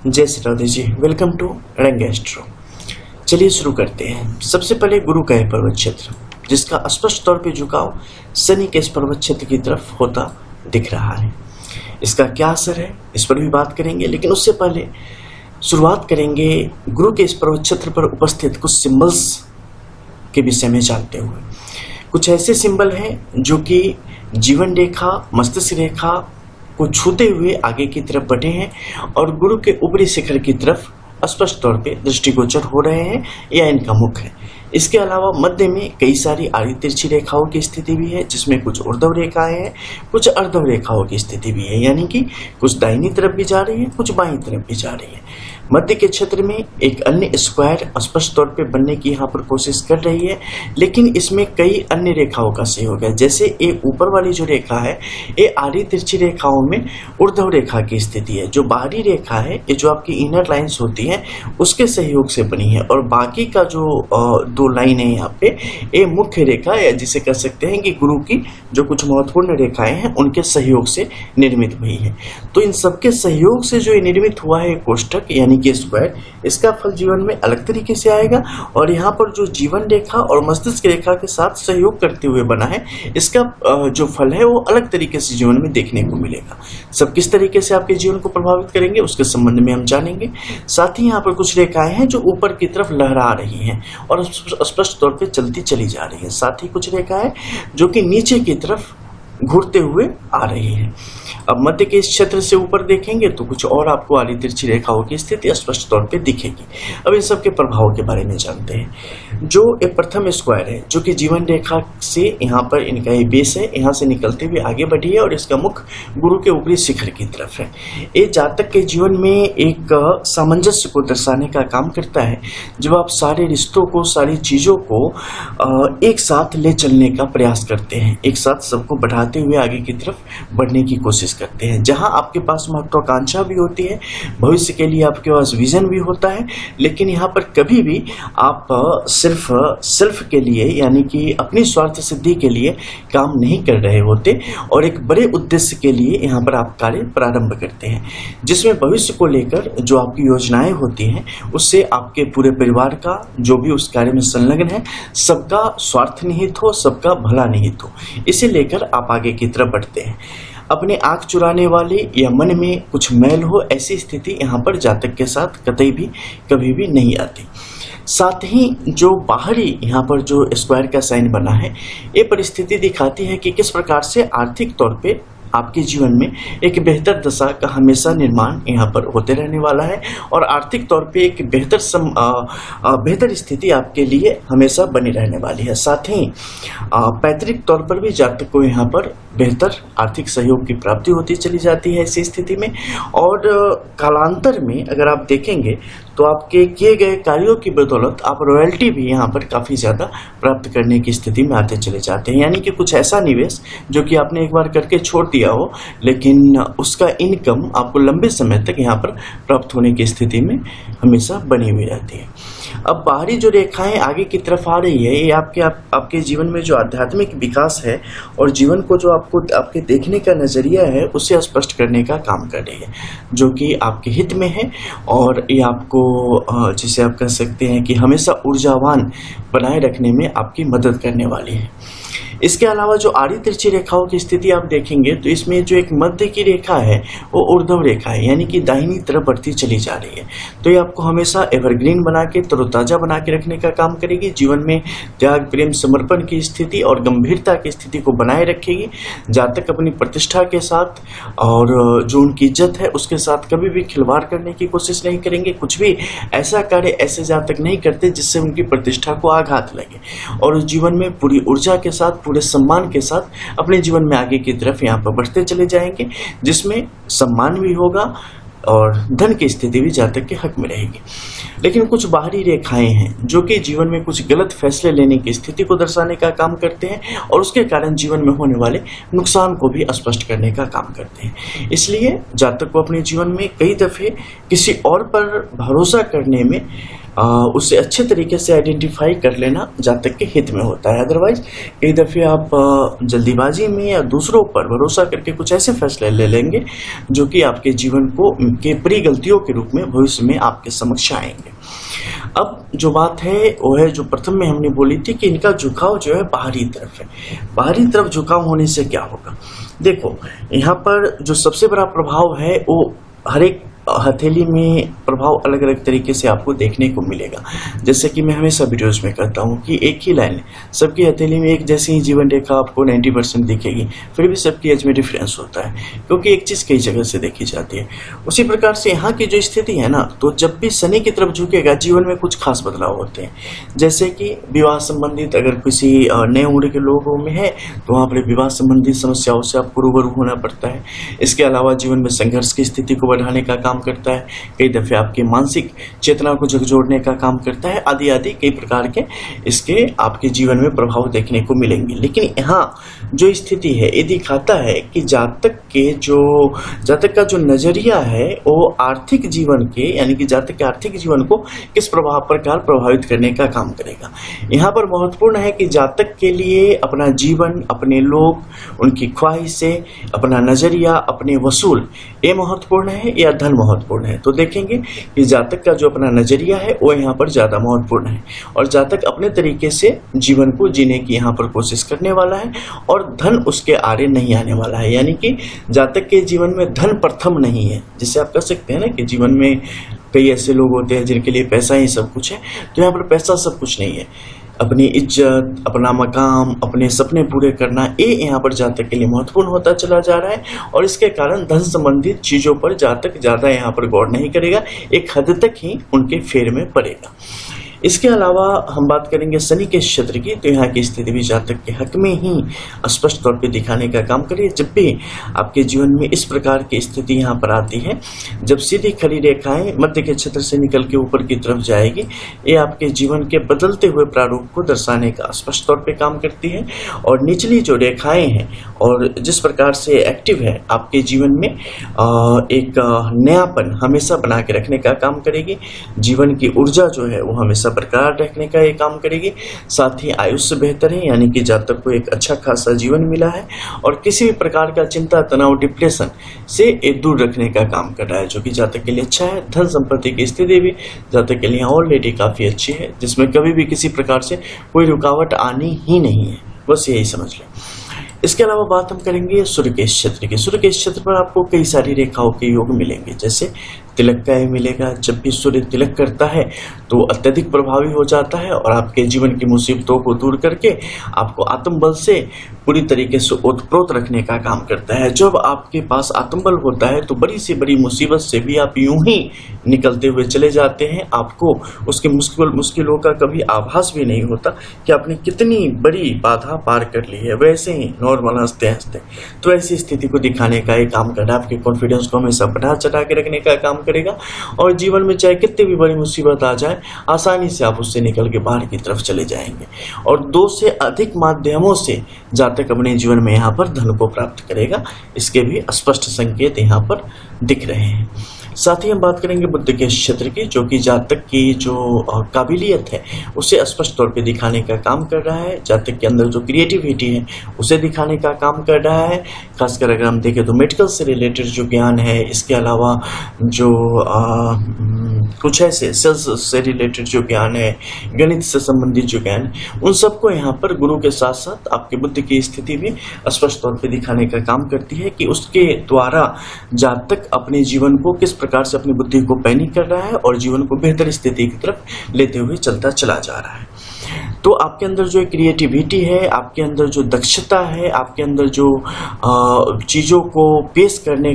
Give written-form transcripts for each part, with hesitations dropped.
जय Shri Radhe ji. Welcome to रंग astro. चलिए शुरू करते हैं। सबसे पहले गुरु का यह पर्वत क्षेत्र, जिसका स्पष्ट तौर पे झुकाव शनि के इस पर्वत क्षेत्र की तरफ होता दिख रहा है। इसका क्या असर है, इस पर भी बात करेंगे, लेकिन उससे पहले शुरुआत करेंगे गुरु के इस पर्वत क्षेत्र पर उपस्थित कुछ सिंबल्स के विषय में जानते हुए। कुछ ऐसे सिंबल हैं जो कि जीवन रेखा, मस्तिष्क रेखा को छूते हुए आगे की तरफ बढ़े हैं और गुरु के ऊपरी शिखर की तरफ स्पष्ट तौर पे दृष्टिगोचर हो रहे हैं या इनका मुख है। इसके अलावा मध्य में कई सारी आड़ी तिरछी रेखाओं की स्थिति भी है, जिसमें कुछ ऊर्ध्व रेखाएं हैं, कुछ अर्धव रेखाओं की स्थिति भी है, यानी कि कुछ दाहिनी तरफ भी जा रही है, कुछ बाईं तरफ भी जा रही है। मध्य के क्षेत्र में एक अन्य स्क्वायर स्पष्ट तौर पे बनने की यहाँ पर कोशिश कर रही है, लेकिन इसमें कई अन्य रेखाओं का सहयोग है। जैसे ये ऊपर वाली जो रेखा है, ये आड़ी तिरछी रेखाओं में ऊर्ध्व रेखा की स्थिति है। जो बाहरी रेखा है, ये जो आपकी इनर लाइंस होती हैं, उसके सहयोग से बनी है, और बाकी का जो दो लाइन है यहाँ पे, ये मुख्य रेखा या जिसे कह सकते हैं कि गुरु की जो कुछ महत्वपूर्ण रेखाएं हैं, उनके सहयोग से निर्मित हुई है। तो इन सबके सहयोग से जो ये निर्मित हुआ है कोष्ठक यानी कि स्क्वायर, इसका फल जीवन में अलग तरीके से आएगा। और यहाँ पर जो जीवन रेखा और मस्तिष्क रेखा के साथ सहयोग करते हुए बना है, इसका जो फल है वो अलग तरीके से जीवन में देखने को मिलेगा। सब किस तरीके से आपके जीवन को प्रभावित करेंगे उसके संबंध में हम जानेंगे। साथ ही यहाँ पर कुछ रेखाएं हैं जो ऊपर की तरफ लहरा रही हैं और स्पष्ट तौर पे चलती चली जा रही है। साथ ही कुछ रेखाएं जो कि नीचे की तरफ घूरते हुए आ रही है। अब मध्य के इस क्षेत्र से ऊपर देखेंगे तो कुछ और आपको आड़ी तिरछी रेखाओं की स्थिति स्पष्ट तौर पे दिखेगी। अब इन सब के प्रभाव के बारे में जानते हैं। जो ये प्रथम स्क्वायर है, जो कि जीवन रेखा से यहाँ पर इनका ये बेस है, यहाँ से निकलते हुए आगे बढ़ी है और इसका मुख गुरु के ऊपरी शिखर की तरफ है। ये जातक के जीवन में एक सामंजस्य को दर्शाने का काम करता है। जब आप सारे रिश्तों को, सारी चीजों को एक साथ ले चलने का प्रयास करते हैं, एक साथ सबको बढ़ाते हुए आगे की तरफ बढ़ने की कोशिश करते हैं। जहां आपके पास महत्वाकांक्षा भी होती है, भविष्य के लिए आपके पास विजन भी होता है, लेकिन यहाँ पर कभी भी आप सिर्फ सेल्फ के लिए यानी कि अपनी स्वार्थ सिद्धि के लिए काम नहीं कर रहे होते और एक बड़े उद्देश्य के लिए यहाँ पर आप कार्य प्रारंभ करते हैं, जिसमें भविष्य को लेकर जो आपकी योजनाएं होती हैं, उससे आपके पूरे परिवार का जो भी उस कार्य में संलग्न है, सबका स्वार्थ निहित हो, सबका भला निहित हो। इसे लेकर आप आगे की तरफ बढ़ते हैं। अपने आंख चुराने वाले या मन में कुछ मैल हो, ऐसी स्थिति यहाँ पर जातक के साथ कतई भी कभी भी नहीं आती। साथ ही जो बाहरी यहाँ पर जो स्क्वायर का साइन बना है, ये परिस्थिति दिखाती है कि किस प्रकार से आर्थिक तौर पे आपके जीवन में एक बेहतर दशा का हमेशा निर्माण यहाँ पर होते रहने वाला है और आर्थिक तौर पे एक बेहतर स्थिति आपके लिए हमेशा बनी रहने वाली है। साथ ही पैतृक तौर पर भी जातक को यहाँ पर बेहतर आर्थिक सहयोग की प्राप्ति होती चली जाती है इसी स्थिति में। और कालांतर में अगर आप देखेंगे तो आपके किए गए कार्यों की बदौलत आप रॉयल्टी भी यहाँ पर काफ़ी ज़्यादा प्राप्त करने की स्थिति में आते चले जाते हैं। यानी कि कुछ ऐसा निवेश जो कि आपने एक बार करके छोड़ दिया हो, लेकिन उसका इनकम आपको लंबे समय तक यहाँ पर प्राप्त होने की स्थिति में हमेशा बनी हुई रहती है। अब बाहरी जो रेखाएं आगे की तरफ आ रही है, ये आपके जीवन में जो आध्यात्मिक विकास है और जीवन को जो आपके देखने का नजरिया है, उसे स्पष्ट करने का काम कर रही है, जो कि आपके हित में है और ये आपको जिसे आप कह सकते हैं कि हमेशा ऊर्जावान बनाए रखने में आपकी मदद करने वाली है। इसके अलावा जो आड़ी तिरछी रेखाओं की स्थिति आप देखेंगे तो इसमें जो एक मध्य की रेखा है वो ऊर्ध्व रेखा है, यानी कि दाहिनी तरफ बढ़ती चली जा रही है। तो ये आपको हमेशा एवरग्रीन बना के, तरोताजा बना के रखने का काम करेगी। जीवन में त्याग, प्रेम, समर्पण की स्थिति और गंभीरता की स्थिति को बनाए रखेगी। जातक अपनी प्रतिष्ठा के साथ और जो उनकी इज्जत है उसके साथ कभी भी खिलवाड़ करने की कोशिश नहीं करेंगे। कुछ भी ऐसा कार्य ऐसे जातक नहीं करते जिससे उनकी प्रतिष्ठा को आघात लगे, और उस जीवन में पूरी ऊर्जा के साथ, पूरे सम्मान के साथ अपने जीवन में आगे की तरफ यहाँ पर बढ़ते चले जाएंगे, जिसमें सम्मान भी होगा और धन की स्थिति भी जातक के हक में रहेगी। लेकिन कुछ बाहरी रेखाएं हैं जो कि जीवन में कुछ गलत फैसले लेने की स्थिति को दर्शाने का काम करते हैं और उसके कारण जीवन में होने वाले नुकसान को भी स्पष्ट करने का काम करते हैं। इसलिए जातक को अपने जीवन में कई दफे किसी और पर भरोसा करने में उसे अच्छे तरीके से आइडेंटिफाई कर लेना जातक के हित में होता है। अदरवाइज एक दफ़े आप जल्दीबाजी में या दूसरों पर भरोसा करके कुछ ऐसे फैसले ले लेंगे जो कि आपके जीवन को के बड़ी गलतियों के रूप में भविष्य में आपके समक्ष आएंगे। अब जो बात है वो है जो प्रथम में हमने बोली थी कि इनका झुकाव जो है बाहरी तरफ है। बाहरी तरफ झुकाव होने से क्या होगा, देखो यहाँ पर जो सबसे बड़ा प्रभाव है वो हर एक हथेली में प्रभाव अलग अलग तरीके से आपको देखने को मिलेगा। जैसे कि मैं हमेशा वीडियोस में करता हूँ कि एक ही लाइन सबकी हथेली में एक जैसी ही जीवन रेखा आपको 90% दिखेगी, फिर भी सबकी एज में डिफरेंस होता है क्योंकि एक चीज़ कई जगह से देखी जाती है। उसी प्रकार से यहाँ की जो स्थिति है ना, तो जब भी शनि की तरफ झुकेगा जीवन में कुछ खास बदलाव होते हैं। जैसे कि विवाह संबंधित अगर किसी नए उम्र के लोगों में है तो वहाँ पर विवाह संबंधित समस्याओं से आपको रूबरू होना पड़ता है। इसके अलावा जीवन में संघर्ष की स्थिति को बढ़ाने का काम करता है, कई दफे आपके मानसिक चेतना को झकझोरने का काम करता है, आदि आदि कई प्रकार के इसके आपके जीवन में प्रभाव देखने को मिलेंगे। लेकिन यहाँ जो स्थिति है ये दिखाता है कि जातक का जो नजरिया है वो आर्थिक जीवन के यानी कि जातक के आर्थिक जीवन को किस प्रकार प्रभावित करने का काम करेगा। यहाँ पर महत्वपूर्ण है कि जातक के लिए अपना जीवन, अपने लोग, उनकी ख्वाहिशें, अपना नजरिया, अपने वसूल ये महत्वपूर्ण है या धन महत्वपूर्ण है। तो देखेंगे कि जातक का जो अपना नजरिया है वो यहाँ पर ज्यादा महत्वपूर्ण है और जातक अपने तरीके से जीवन को जीने की यहाँ पर कोशिश करने वाला है और धन उसके आड़े नहीं आने वाला है। यानी कि जातक के जीवन में धन प्रथम नहीं है। जिसे आप कह सकते हैं ना कि जीवन में कई ऐसे लोग होते हैं जिनके लिए पैसा ही सब कुछ है, तो यहाँ पर पैसा सब कुछ नहीं है। अपनी इज्जत, अपना मकाम, अपने सपने पूरे करना ये यहाँ पर जातक के लिए महत्वपूर्ण होता चला जा रहा है और इसके कारण धन संबंधित चीजों पर जातक ज्यादा यहाँ पर गौर नहीं करेगा, एक हद तक ही उनके फेर में पड़ेगा। इसके अलावा हम बात करेंगे शनि के क्षेत्र की, तो यहाँ की स्थिति भी जातक के हक में ही स्पष्ट तौर पे दिखाने का काम करिए। जब भी आपके जीवन में इस प्रकार की स्थिति यहाँ पर आती है, जब सीधी खड़ी रेखाएं मध्य के क्षेत्र से निकल के ऊपर की तरफ जाएगी, ये आपके जीवन के बदलते हुए प्रारूप को दर्शाने का स्पष्ट तौर पे काम करती है। और निचली जो रेखाएं हैं और जिस प्रकार से एक्टिव है आपके जीवन में एक नयापन हमेशा बना के रखने का काम करेगी। जीवन की ऊर्जा जो है वो हमेशा बरकरार रखने का ये काम करेगी। साथ ही आयुष्य बेहतर है, यानी कि जातक को एक अच्छा खासा जीवन मिला है और किसी भी प्रकार का चिंता, तनाव, डिप्रेशन से एक दूर रखने का काम कर रहा है, जो कि जातक के लिए अच्छा है। धन संपत्ति की स्थिति भी जातक के लिए ऑलरेडी काफी अच्छी है, जिसमें कभी भी किसी प्रकार से कोई रुकावट आनी ही नहीं है, बस यही समझ लें। इसके अलावा बात हम करेंगे सूर्य के क्षेत्र की। सूर्य के क्षेत्र पर आपको कई सारी रेखाओं के योग मिलेंगे, जैसे तिलक का ही मिलेगा। जब भी सूर्य तिलक करता है तो अत्यधिक प्रभावी हो जाता है और आपके जीवन की मुसीबतों को दूर करके आपको आत्मबल से पूरी तरीके से ओतप्रोत रखने का काम करता है। जब आपके पास आत्मबल होता है तो बड़ी से बड़ी मुसीबत से भी आप यूं ही निकलते हुए चले जाते हैं। आपको उसके मुश्किलों का कभी आभास भी नहीं होता कि आपने कितनी बड़ी बाधा पार कर ली है, वैसे ही नॉर्मल हंसते हंसते। तो ऐसी स्थिति को दिखाने का एक काम कर रहा है, आपके कॉन्फिडेंस को हमेशा बढ़ा चढ़ा के रखने का काम करेगा और जीवन में चाहे कितनी भी बड़ी मुसीबत आ जाए, आसानी से आप उससे निकल के बाहर की तरफ चले जाएंगे और 2 से अधिक माध्यमों से जातक अपने जीवन में यहाँ पर धन को प्राप्त करेगा। इसके भी स्पष्ट संकेत यहाँ पर दिख रहे हैं। साथ ही हम बात करेंगे बुध के क्षेत्र की, जो कि जातक की जो काबिलियत है उसे स्पष्ट तौर पे दिखाने का काम कर रहा है। जातक के अंदर जो क्रिएटिविटी है उसे दिखाने का काम कर रहा है। खासकर अगर हम देखें तो मेडिकल से रिलेटेड जो ज्ञान है, इसके अलावा जो कुछ ऐसे सेल्स से रिलेटेड जो ज्ञान है, गणित से संबंधित जो ज्ञान है, उन सबको यहाँ पर गुरु के साथ साथ आपके बुद्धि की स्थिति भी स्पष्ट तौर पे दिखाने का काम करती है कि उसके द्वारा जातक अपने जीवन को किस प्रकार से अपनी बुद्धि को पैनी कर रहा है और जीवन को बेहतर स्थिति की तरफ लेते हुए चलता चला जा रहा है। तो आपके अंदर जो क्रिएटिविटी है, आपके अंदर जो दक्षता है, आपके अंदर जो चीज़ों को पेश करने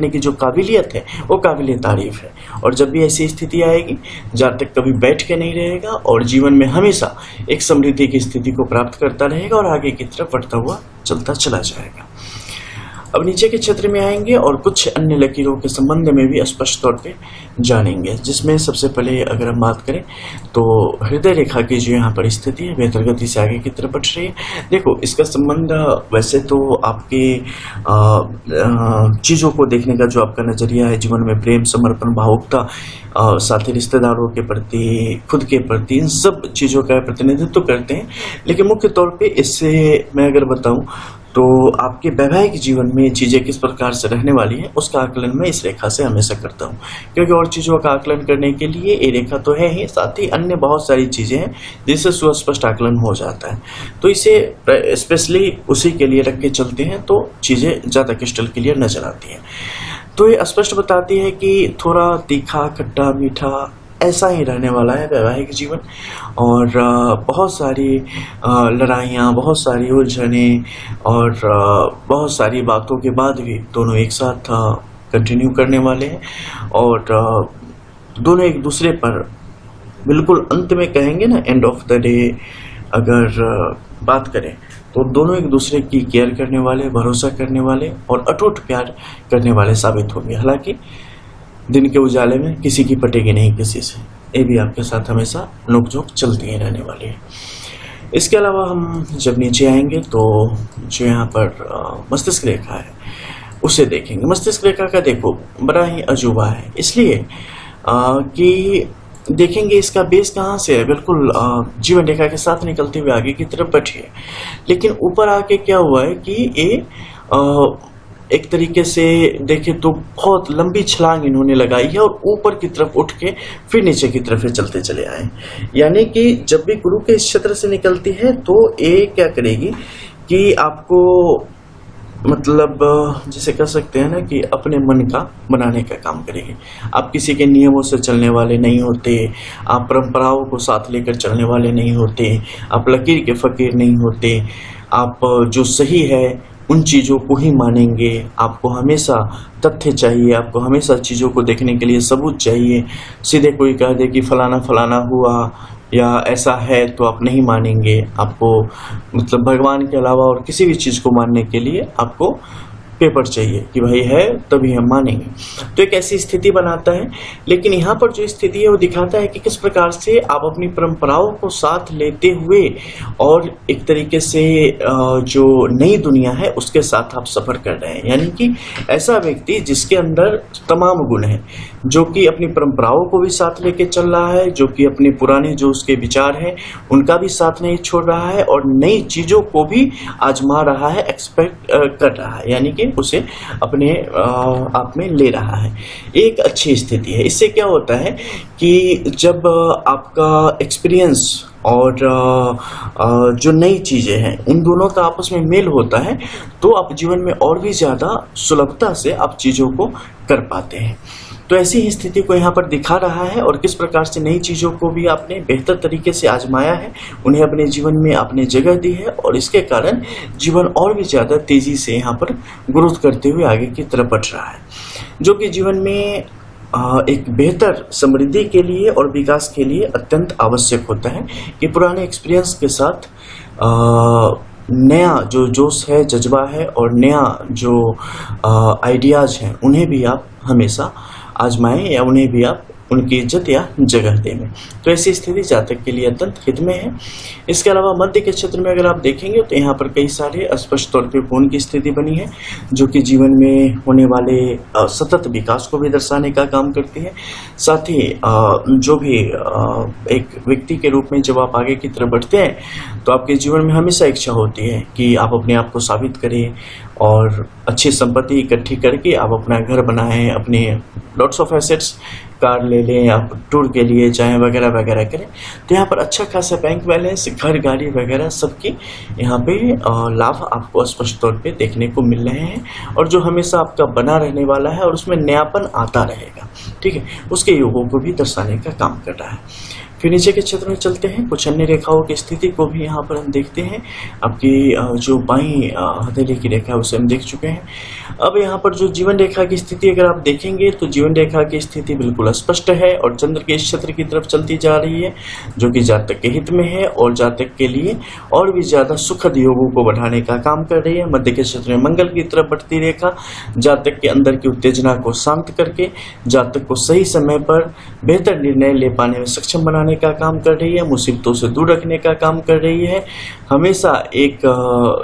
की जो काबिलियत है, वो काबिलियत तारीफ है। और जब भी ऐसी स्थिति आएगी, जातक कभी बैठ के नहीं रहेगा और जीवन में हमेशा एक समृद्धि की स्थिति को प्राप्त करता रहेगा और आगे की तरफ बढ़ता हुआ चलता चला जाएगा। अब नीचे के क्षेत्र में आएंगे और कुछ अन्य लकीरों के संबंध में भी स्पष्ट तौर पे जानेंगे, जिसमें सबसे पहले अगर हम बात करें तो हृदय रेखा की जो यहाँ पर स्थिति है बेहतर गति से आगे की तरफ बढ़ रही है। देखो, इसका संबंध वैसे तो आपके चीज़ों को देखने का जो आपका नजरिया है, जीवन में प्रेम, समर्पण, भावुकता, साथी रिश्तेदारों के प्रति, खुद के प्रति, इन सब चीज़ों का प्रतिनिधित्व करते हैं। लेकिन मुख्य तौर पे इससे मैं अगर बताऊं तो आपके वैवाहिक जीवन में चीज़ें किस प्रकार से रहने वाली हैं उसका आकलन मैं इस रेखा से हमेशा करता हूं, क्योंकि और चीज़ों का आकलन करने के लिए ये रेखा तो है ही, साथ ही अन्य बहुत सारी चीज़ें हैं जिससे सुस्पष्ट आकलन हो जाता है। तो इसे स्पेशली उसी के लिए रख के चलते हैं तो चीज़ें ज़्यादा क्रिस्टल क्लियर नजर आती हैं। तो ये स्पष्ट बताती है कि थोड़ा तीखा, खट्टा, मीठा ऐसा ही रहने वाला है वैवाहिक जीवन, और बहुत सारी लड़ाइयाँ, बहुत सारी उलझने और बहुत सारी बातों के बाद भी दोनों एक साथ कंटिन्यू करने वाले हैं, और दोनों एक दूसरे पर बिल्कुल अंत में कहेंगे ना, एंड ऑफ द डे अगर बात करें तो दोनों एक दूसरे की केयर करने वाले, भरोसा करने वाले और अटूट प्यार करने वाले साबित होंगे। हालांकि दिन के उजाले में किसी की पटेगी नहीं किसी से, ये भी आपके साथ हमेशा नोक-झोंक चलती ही रहने वाली है। इसके अलावा हम जब नीचे आएंगे तो जो यहाँ पर मस्तिष्क रेखा है उसे देखेंगे। मस्तिष्क रेखा का देखो बड़ा ही अजूबा है, इसलिए कि देखेंगे इसका बेस कहाँ से है, बिल्कुल जीवन रेखा के साथ निकलते हुए आगे की तरफ बैठी है। लेकिन ऊपर आके क्या हुआ है कि ये एक तरीके से देखे तो बहुत लंबी छलांग इन्होंने लगाई है और ऊपर की तरफ उठ के फिर नीचे की तरफ चलते चले आए। यानी कि जब भी गुरु के इस क्षेत्र से निकलती है तो ये क्या करेगी कि आपको मतलब जिसे कह सकते हैं ना कि अपने मन का बनाने का काम करेगी। आप किसी के नियमों से चलने वाले नहीं होते, आप परंपराओं को साथ लेकर चलने वाले नहीं होते, आप लकीर के फकीर नहीं होते, आप जो सही है उन चीज़ों को ही मानेंगे। आपको हमेशा तथ्य चाहिए, आपको हमेशा चीज़ों को देखने के लिए सबूत चाहिए। सीधे कोई कह दे कि फलाना फलाना हुआ या ऐसा है तो आप नहीं मानेंगे। आपको मतलब भगवान के अलावा और किसी भी चीज़ को मानने के लिए आपको पेपर चाहिए कि भाई है तभी हम मानेंगे। तो एक ऐसी स्थिति बनाता है। लेकिन यहाँ पर जो स्थिति है वो दिखाता है कि किस प्रकार से आप अपनी परंपराओं को साथ लेते हुए और एक तरीके से जो नई दुनिया है उसके साथ आप सफर कर रहे हैं। यानी कि ऐसा व्यक्ति जिसके अंदर तमाम गुण हैं, जो कि अपनी परंपराओं को भी साथ लेके चल रहा है, जो कि अपने पुराने जो उसके विचार हैं उनका भी साथ नहीं छोड़ रहा है और नई चीजों को भी आजमा रहा है, एक्सपेक्ट कर रहा है, यानी कि उसे अपने आप में ले रहा है। एक अच्छी स्थिति है। इससे क्या होता है कि जब आपका एक्सपीरियंस और जो नई चीजें हैं उन दोनों का आपस में मेल होता है तो आप जीवन में और भी ज्यादा सुलभता से आप चीजों को कर पाते हैं। तो ऐसी ही स्थिति को यहाँ पर दिखा रहा है और किस प्रकार से नई चीज़ों को भी आपने बेहतर तरीके से आजमाया है, उन्हें अपने जीवन में आपने जगह दी है और इसके कारण जीवन और भी ज़्यादा तेज़ी से यहाँ पर ग्रोथ करते हुए आगे की तरफ बढ़ रहा है, जो कि जीवन में एक बेहतर समृद्धि के लिए और विकास के लिए अत्यंत आवश्यक होता है कि पुराने एक्सपीरियंस के साथ नया जो जोश है, जज्बा है और नया जो आइडियाज़ हैं उन्हें भी आप हमेशा आजमाएं या उन्हें भी आप उनकी इज्जत या जगह दें। तो ऐसी स्थिति जातक के लिए अत्यंत हित में है। इसके अलावा मध्य के क्षेत्र में अगर आप देखेंगे तो यहाँ पर कई सारे स्पष्ट तौर पे कोण की स्थिति बनी है, जो कि जीवन में होने वाले सतत विकास को भी दर्शाने का काम करती है। साथ ही जो भी एक व्यक्ति के रूप में जब आप आगे की तरफ बढ़ते हैं तो आपके जीवन में हमेशा इच्छा होती है कि आप अपने आप को साबित करें और अच्छी संपत्ति इकट्ठी करके आप अपना घर बनाएं, अपने लॉट्स ऑफ एसेट्स, कार ले लें, आप टूर के लिए जाएं वगैरह वगैरह करें। तो यहाँ पर अच्छा खासा बैंक बैलेंस, घर, गाड़ी वगैरह सबकी यहाँ पे लाभ आपको स्पष्ट तौर पे देखने को मिल रहे हैं और जो हमेशा आपका बना रहने वाला है और उसमें नयापन आता रहेगा, ठीक है, उसके योगों को भी दर्शाने का काम कर रहा है। फिर नीचे के क्षेत्र में चलते हैं, कुछ अन्य रेखाओं की स्थिति को भी यहाँ पर हम देखते हैं। आपकी जो बाईं हथेली की रेखा है उसे हम देख चुके हैं। अब यहाँ पर जो जीवन रेखा की स्थिति अगर आप देखेंगे तो जीवन रेखा की स्थिति बिल्कुल स्पष्ट है और चंद्र के इस क्षेत्र की तरफ चलती जा रही है, जो कि जातक के हित में है और जातक के लिए और भी ज्यादा सुखद योगों को बढ़ाने का काम कर रही है। मध्य के क्षेत्र में मंगल की तरफ बढ़ती रेखा जातक के अंदर की उत्तेजना को शांत करके जातक को सही समय पर बेहतर निर्णय ले पाने में सक्षम बनाने का काम कर रही है, मुसीबतों से दूर रखने का काम कर रही है। हमेशा एक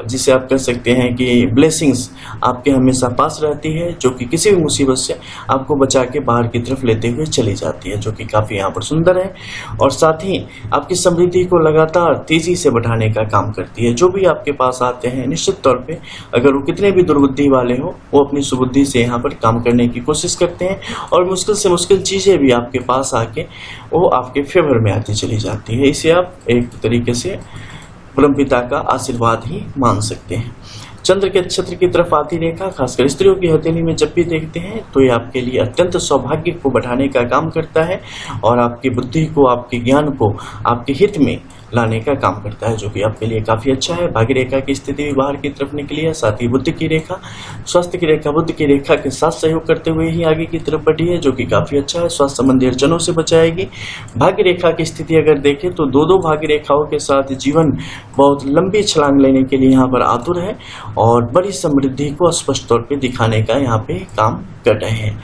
जिसे आप कह सकते हैं कि ब्लेसिंग्स आपके हमेशा पास रहती है, जो कि किसी भी मुसीबत से आपको बचा के बाहर की तरफ लेते हुए चली जाती है, जो कि काफी यहाँ पर सुंदर है। और साथ ही आपकी समृद्धि को लगातार तेजी से बढ़ाने का काम करती है। जो भी आपके पास आते हैं निश्चित तौर पे अगर वो कितने भी दुर्बुद्धि वाले हो, वो अपनी सुबुद्धि से यहाँ पर काम करने की कोशिश करते हैं और मुश्किल से मुश्किल चीजें भी आपके पास आके वो आपके फेवर में आती चली जाती है। इसे आप एक तरीके से परमपिता का आशीर्वाद ही मान सकते हैं। चंद्र के नक्षत्र की तरफ आती रेखा खासकर स्त्रियों की हथेली में जब भी देखते हैं तो ये आपके लिए अत्यंत सौभाग्य को बढ़ाने का काम करता है और आपकी बुद्धि को, आपके ज्ञान को आपके हित में लाने का काम करता है, जो कि आपके लिए काफी अच्छा है। भाग्य रेखा की स्थिति भी बाहर की तरफ निकली है, साथ ही बुद्ध की रेखा, स्वास्थ्य की रेखा बुद्ध की रेखा के साथ सहयोग करते हुए ही आगे की तरफ बढ़ी है, जो कि काफी अच्छा है। स्वास्थ्य संबंधी अड़चनों से बचाएगी। भाग्य रेखा की स्थिति अगर देखें तो दो भाग्य रेखाओं के साथ जीवन बहुत लंबी छलांग लेने के लिए यहाँ पर आतुर है और बड़ी समृद्धि को स्पष्ट तौर पर दिखाने का यहाँ पे काम कर रहे हैं।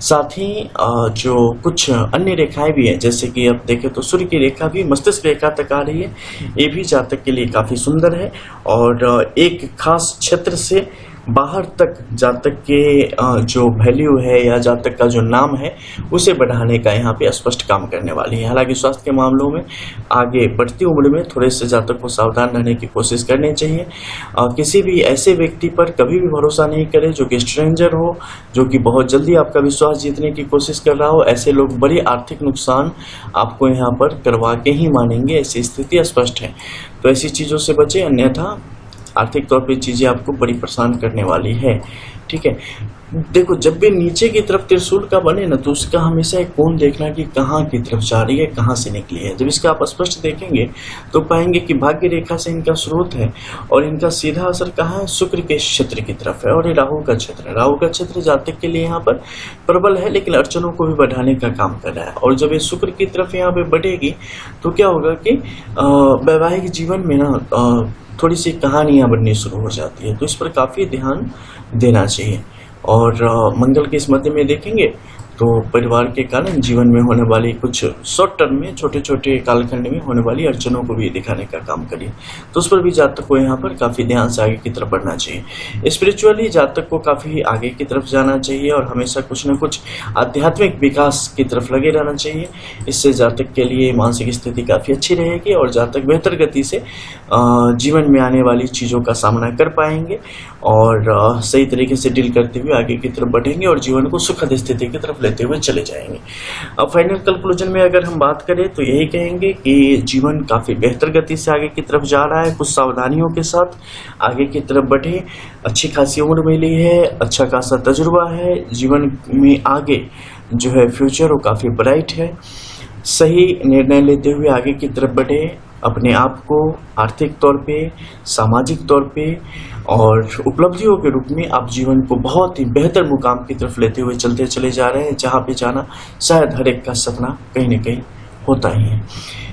साथ ही जो कुछ अन्य रेखाएं भी हैं, जैसे कि आप देखें तो सूर्य की रेखा भी मस्तिष्क रेखा तक आ रही है, ये भी जातक के लिए काफी सुंदर है और एक खास क्षेत्र से बाहर तक जातक के जो वैल्यू है या जातक का जो नाम है उसे बढ़ाने का यहाँ पे स्पष्ट काम करने वाली है। हालांकि स्वास्थ्य के मामलों में आगे बढ़ती उम्र में थोड़े से जातक को सावधान रहने की कोशिश करनी चाहिए। किसी भी ऐसे व्यक्ति पर कभी भी भरोसा नहीं करें जो कि स्ट्रेंजर हो, जो कि बहुत जल्दी आपका विश्वास जीतने की कोशिश कर रहा हो। ऐसे लोग बड़ी आर्थिक नुकसान आपको यहाँ पर करवा के ही मानेंगे, ऐसी स्थिति स्पष्ट है। तो ऐसी चीज़ों से बचें, अन्यथा आर्थिक तौर पे चीजें आपको बड़ी परेशान करने वाली है। ठीक है, देखो जब भी नीचे की तरफ त्रिशूल का बने ना तो उसका हमेशा एक कोण देखना कि कहाँ की तरफ जा रही है, कहाँ से निकली है। जब इसका आप स्पष्ट देखेंगे तो पाएंगे कि भाग्य रेखा से इनका स्रोत है और इनका सीधा असर कहाँ है, शुक्र के क्षेत्र की तरफ है और ये राहु का क्षेत्र है। राहु का क्षेत्र जातक के लिए यहाँ पर प्रबल है लेकिन अड़चनों को भी बढ़ाने का काम कर रहा है। और जब ये शुक्र की तरफ यहाँ पे बढ़ेगी तो क्या होगा कि वैवाहिक जीवन में ना थोड़ी सी कहानियां बननी शुरू हो जाती है, तो इस पर काफी ध्यान देना चाहिए। और मंगल के इस मध्य में देखेंगे तो परिवार के कारण जीवन में होने वाली कुछ शॉर्ट टर्म में छोटे छोटे कालखंड में होने वाली अड़चनों को भी दिखाने का काम करिए, तो उस पर भी जातक को यहाँ पर काफी ध्यान से आगे की तरफ बढ़ना चाहिए। स्पिरिचुअली जातक को काफी आगे की तरफ जाना चाहिए और हमेशा कुछ न कुछ आध्यात्मिक विकास की तरफ लगे रहना चाहिए। इससे जातक के लिए मानसिक स्थिति काफी अच्छी रहेगी और जातक बेहतर गति से जीवन में आने वाली चीजों का सामना कर पाएंगे और सही तरीके से डील करते हुए आगे की तरफ बढ़ेंगे और जीवन को सुखद स्थिति की तरफ लेते हुए चले जाएंगे। अब फाइनल कंक्लूजन में अगर हम बात करें तो यही कहेंगे कि जीवन काफी बेहतर गति से आगे की तरफ जा रहा है। कुछ सावधानियों के साथ आगे की तरफ बढ़े, अच्छी खासी उम्र मिली है, अच्छा खासा तजुर्बा है, जीवन में आगे जो है फ्यूचर वो काफी ब्राइट है। सही निर्णय लेते हुए आगे की तरफ बढ़े, अपने आप को आर्थिक तौर पे, सामाजिक तौर पे और उपलब्धियों के रूप में आप जीवन को बहुत ही बेहतर मुकाम की तरफ लेते हुए चलते चले जा रहे हैं, जहाँ पे जाना शायद हर एक का सपना कहीं न कहीं होता ही है।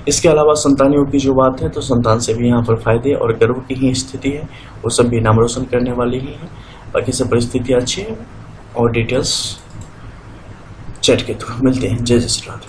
इसके अलावा संतानियों की जो बात है तो संतान से भी यहाँ पर फायदे और गर्व की ही स्थिति है, वो सब भी नाम रोशन करने वाली ही है। बाकी सब परिस्थितियाँ अच्छी है और डिटेल्स चैट के थ्रू मिलते हैं। जय जय श्री राधे।